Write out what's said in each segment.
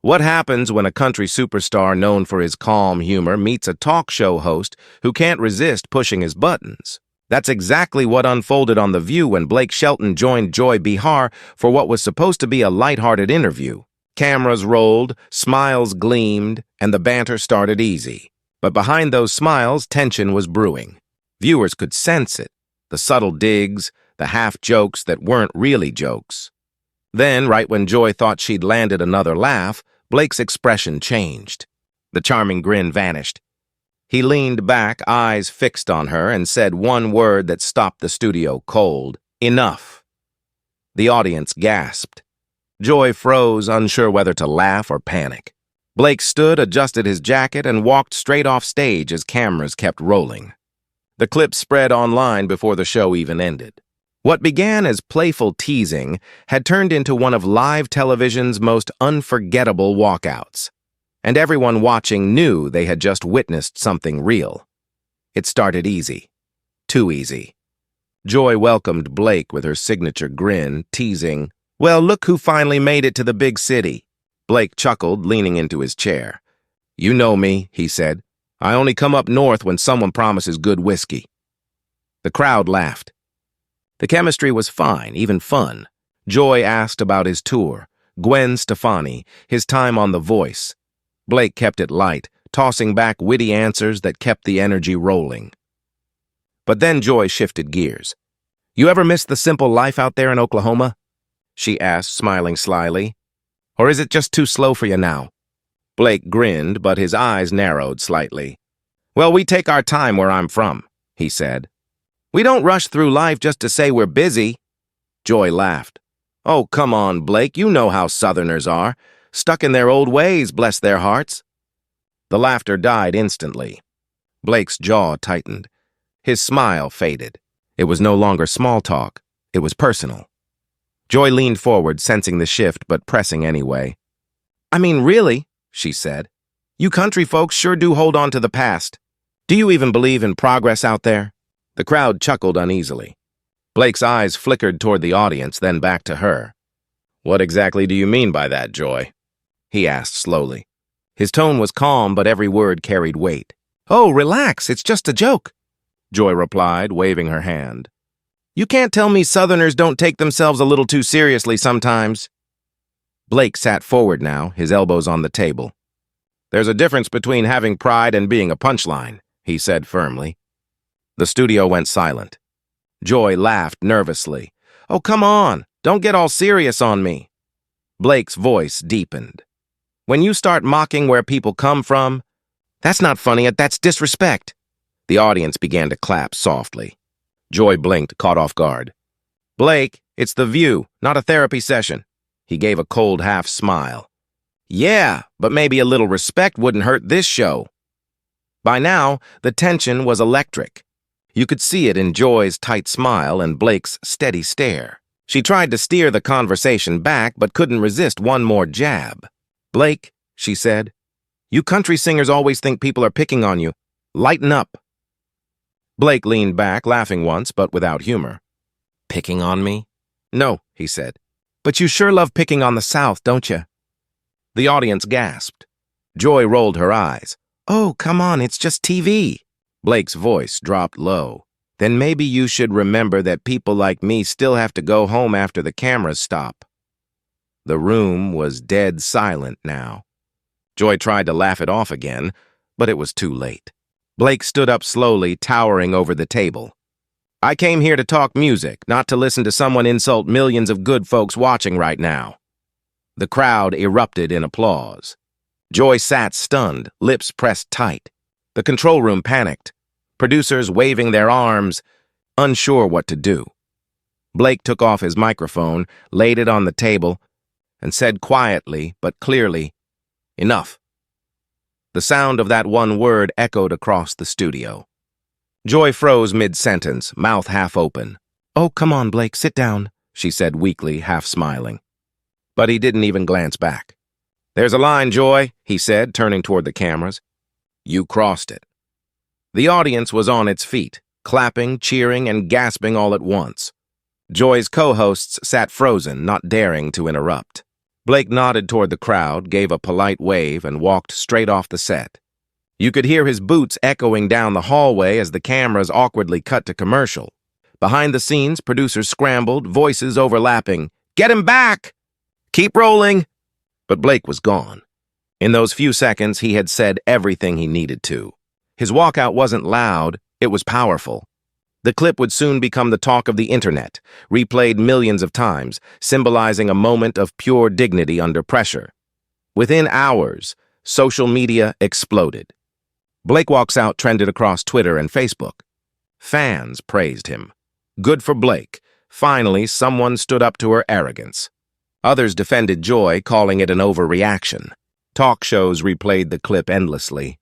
What happens when a country superstar known for his calm humor meets a talk show host who can't resist pushing his buttons? That's exactly what unfolded on The View when Blake Shelton joined Joy Behar for what was supposed to be a lighthearted interview. Cameras rolled, smiles gleamed, and the banter started easy. But behind those smiles, tension was brewing. Viewers could sense it, the subtle digs, the half-jokes that weren't really jokes. Then, right when Joy thought she'd landed another laugh, Blake's expression changed. The charming grin vanished. He leaned back, eyes fixed on her, and said one word that stopped the studio cold. Enough. The audience gasped. Joy froze, unsure whether to laugh or panic. Blake stood, adjusted his jacket, and walked straight off stage as cameras kept rolling. The clip spread online before the show even ended. What began as playful teasing had turned into one of live television's most unforgettable walkouts. And everyone watching knew they had just witnessed something real. It started easy. Too easy. Joy welcomed Blake with her signature grin, teasing, "Well, look who finally made it to the big city." Blake chuckled, leaning into his chair. "You know me," he said. "I only come up north when someone promises good whiskey." The crowd laughed. The chemistry was fine, even fun. Joy asked about his tour, Gwen Stefani, his time on The Voice. Blake kept it light, tossing back witty answers that kept the energy rolling. But then Joy shifted gears. "You ever miss the simple life out there in Oklahoma?" she asked, smiling slyly. "Or is it just too slow for you now?" Blake grinned, but his eyes narrowed slightly. "Well, we take our time where I'm from," he said. "We don't rush through life just to say we're busy." Joy laughed. "Oh, come on, Blake, you know how Southerners are. Stuck in their old ways, bless their hearts." The laughter died instantly. Blake's jaw tightened. His smile faded. It was no longer small talk. It was personal. Joy leaned forward, sensing the shift, but pressing anyway. "I mean, really," she said. "You country folks sure do hold on to the past. Do you even believe in progress out there?" The crowd chuckled uneasily. Blake's eyes flickered toward the audience, then back to her. "What exactly do you mean by that, Joy?" he asked slowly. His tone was calm, but every word carried weight. "Oh, relax, it's just a joke," Joy replied, waving her hand. "You can't tell me Southerners don't take themselves a little too seriously sometimes." Blake sat forward now, his elbows on the table. "There's a difference between having pride and being a punchline," he said firmly. The studio went silent. Joy laughed nervously. "Oh, come on, don't get all serious on me." Blake's voice deepened. "When you start mocking where people come from, that's not funny, that's disrespect." The audience began to clap softly. Joy blinked, caught off guard. "Blake, it's The View, not a therapy session." He gave a cold half smile. "Yeah, but maybe a little respect wouldn't hurt this show." By now, the tension was electric. You could see it in Joy's tight smile and Blake's steady stare. She tried to steer the conversation back, but couldn't resist one more jab. "Blake," she said, "you country singers always think people are picking on you. Lighten up." Blake leaned back, laughing once, but without humor. "Picking on me?" "No," he said. "But you sure love picking on the South, don't you?" The audience gasped. Joy rolled her eyes. "Oh, come on, it's just TV." Blake's voice dropped low. "Then maybe you should remember that people like me still have to go home after the cameras stop." The room was dead silent now. Joy tried to laugh it off again, but it was too late. Blake stood up slowly, towering over the table. "I came here to talk music, not to listen to someone insult millions of good folks watching right now." The crowd erupted in applause. Joy sat stunned, lips pressed tight. The control room panicked, producers waving their arms, unsure what to do. Blake took off his microphone, laid it on the table, and said quietly but clearly, "Enough." The sound of that one word echoed across the studio. Joy froze mid-sentence, mouth half open. "Oh, come on, Blake, sit down," she said weakly, half smiling. But he didn't even glance back. "There's a line, Joy," he said, turning toward the cameras. "You crossed it." The audience was on its feet, clapping, cheering, and gasping all at once. Joy's co-hosts sat frozen, not daring to interrupt. Blake nodded toward the crowd, gave a polite wave, and walked straight off the set. You could hear his boots echoing down the hallway as the cameras awkwardly cut to commercial. Behind the scenes, producers scrambled, voices overlapping. "Get him back! Keep rolling!" But Blake was gone. In those few seconds, he had said everything he needed to. His walkout wasn't loud, it was powerful. The clip would soon become the talk of the internet, replayed millions of times, symbolizing a moment of pure dignity under pressure. Within hours, social media exploded. Blake Walks Out trended across Twitter and Facebook. Fans praised him. Good for Blake. Finally, someone stood up to her arrogance. Others defended Joy, calling it an overreaction. Talk shows replayed the clip endlessly.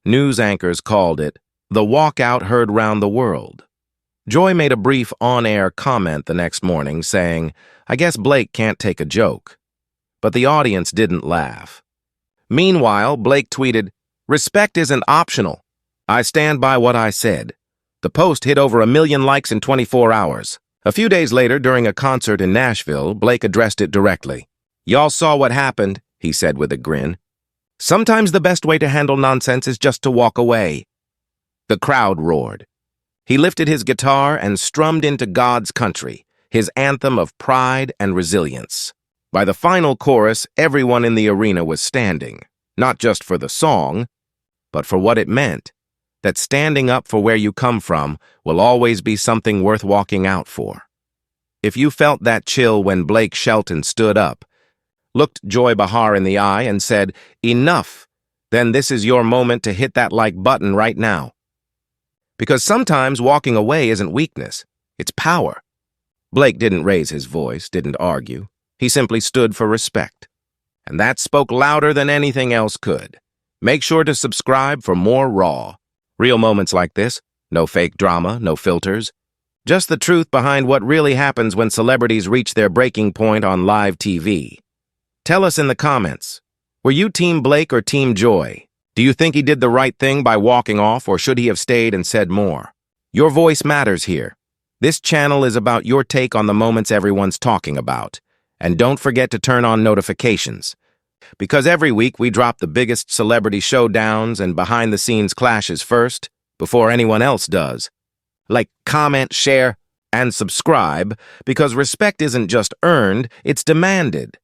News anchors called it the walkout heard round the world. Joy made a brief on-air comment the next morning saying, "I guess Blake can't take a joke." But the audience didn't laugh. Meanwhile, Blake tweeted, "Respect isn't optional. I stand by what I said." The post hit over 1 million likes in 24 hours. A few days later, during a concert in Nashville, Blake addressed it directly. "Y'all saw what happened," he said with a grin. "Sometimes the best way to handle nonsense is just to walk away." The crowd roared. He lifted his guitar and strummed into God's Country, his anthem of pride and resilience. By the final chorus, everyone in the arena was standing, not just for the song, but for what it meant. That standing up for where you come from will always be something worth walking out for. If you felt that chill when Blake Shelton stood up, looked Joy Behar in the eye and said, "Enough," then this is your moment to hit that like button right now. Because sometimes walking away isn't weakness, it's power. Blake didn't raise his voice, didn't argue. He simply stood for respect. And that spoke louder than anything else could. Make sure to subscribe for more raw, real moments like this. No fake drama, no filters. Just the truth behind what really happens when celebrities reach their breaking point on live TV. Tell us in the comments, were you Team Blake or Team Joy? Do you think he did the right thing by walking off, or should he have stayed and said more? Your voice matters here. This channel is about your take on the moments everyone's talking about. And don't forget to turn on notifications. Because every week we drop the biggest celebrity showdowns and behind-the-scenes clashes first, before anyone else does. Like, comment, share, and subscribe, because respect isn't just earned, it's demanded.